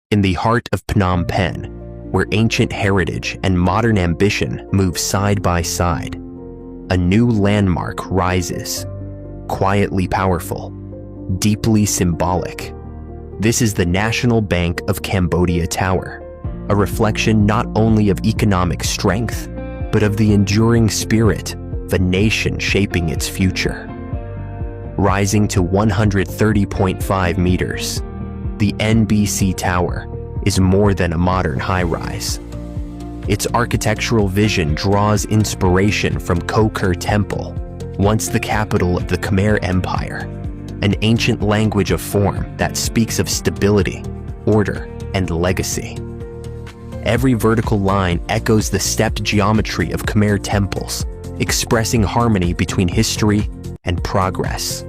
in the heart of Phnom Penh, where ancient heritage and modern ambition move side by side, a new landmark rises, quietly powerful, deeply symbolic. This is the National Bank of Cambodia Tower, a reflection not only of economic strength, but of the enduring spirit of a nation shaping its future. Rising to 130.5 meters, the NBC Tower is more than a modern high-rise. Its architectural vision draws inspiration from Koh Ker Temple, once the capital of the Khmer Empire, an ancient language of form that speaks of stability, order, and legacy. Every vertical line echoes the stepped geometry of Khmer temples, expressing harmony between history and progress.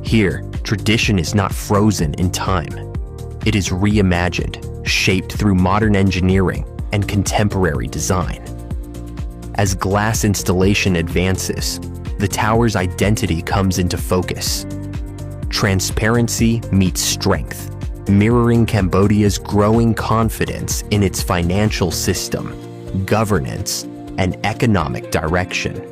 Here, tradition is not frozen in time. It is reimagined, shaped through modern engineering and contemporary design. As glass installation advances, the tower's identity comes into focus. Transparency meets strength, mirroring Cambodia's growing confidence in its financial system, governance, and economic direction.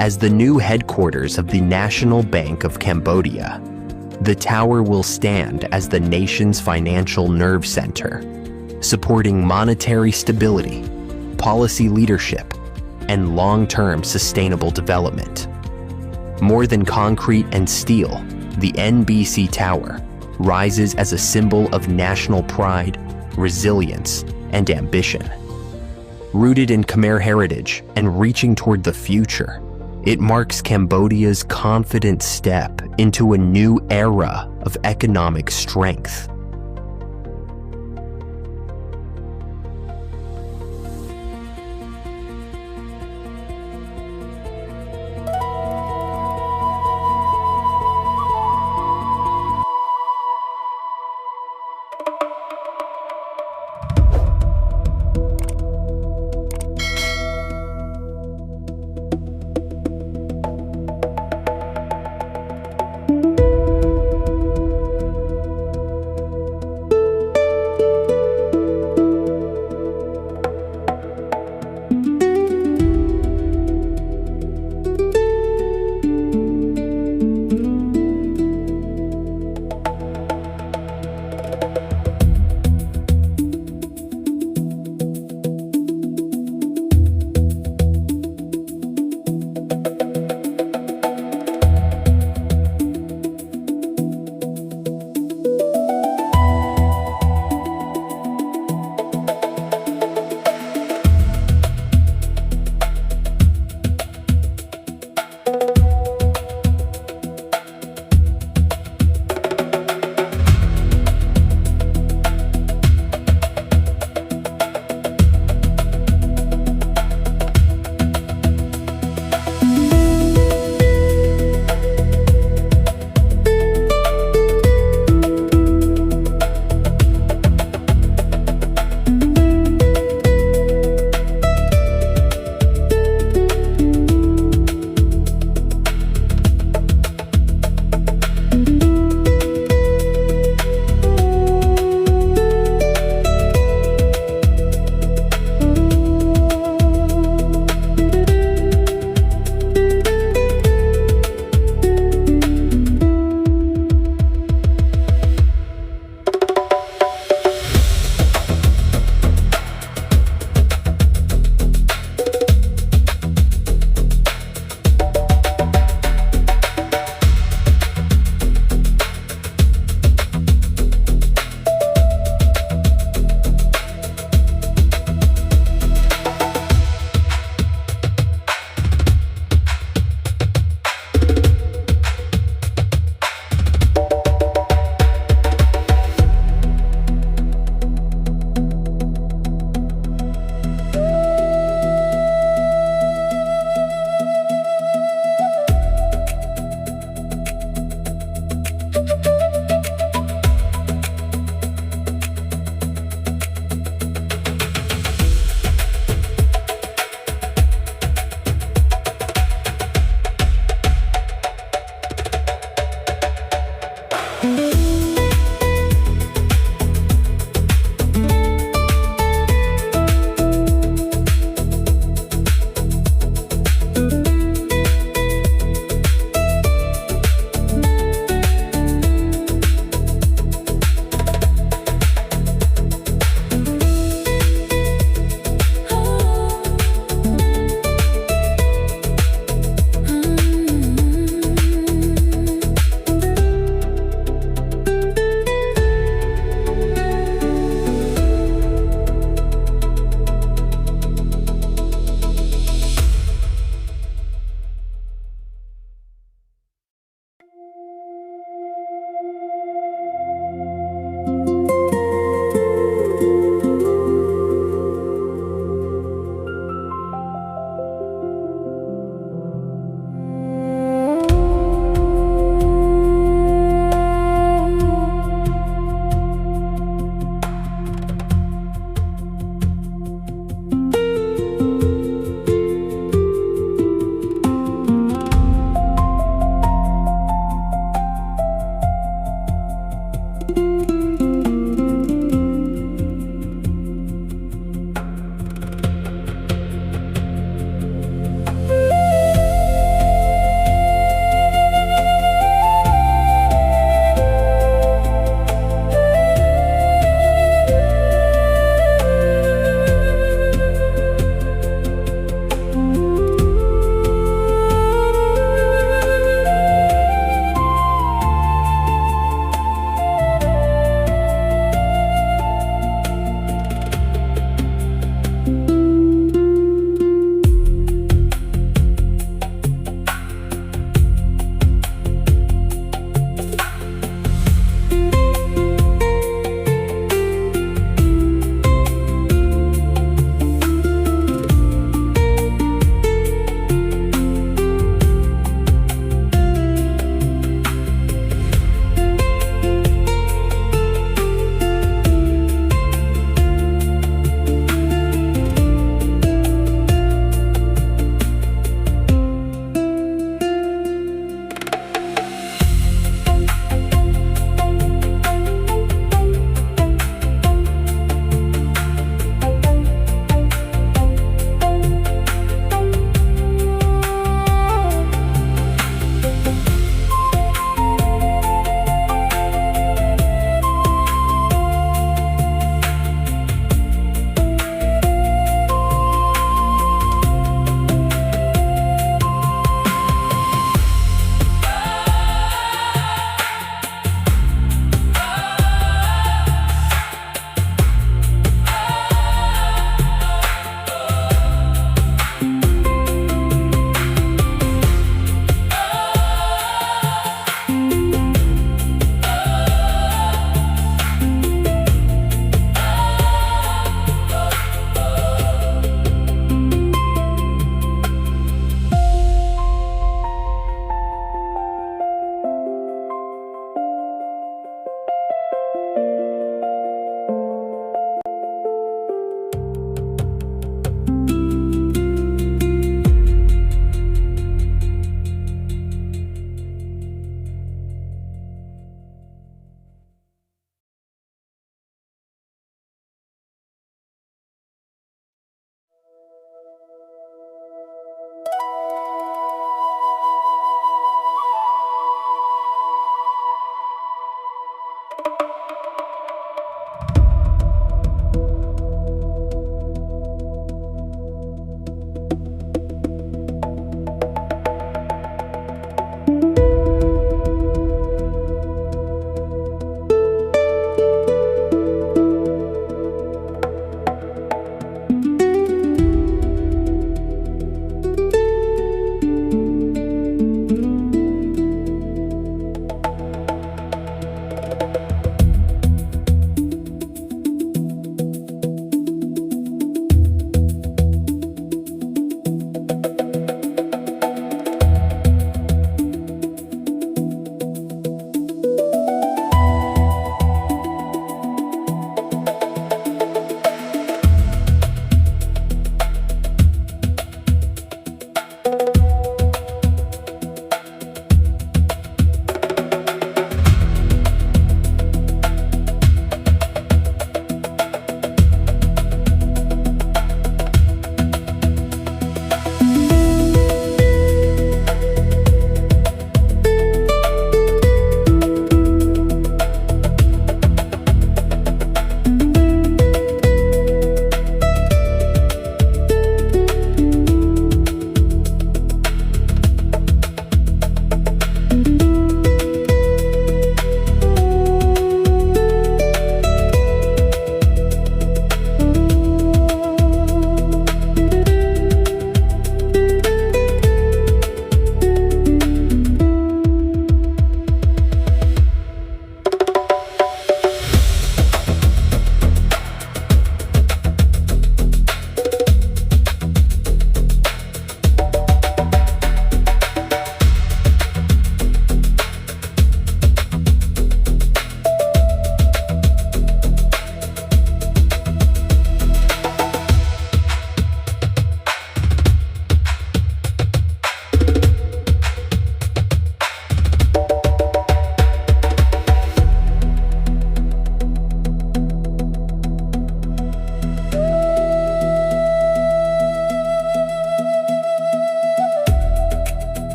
As the new headquarters of the National Bank of Cambodia, the tower will stand as the nation's financial nerve center, supporting monetary stability, policy leadership, and long-term sustainable development. More than concrete and steel, the NBC Tower rises as a symbol of national pride, resilience, and ambition. Rooted in Khmer heritage and reaching toward the future, it marks Cambodia's confident step into a new era of economic strength.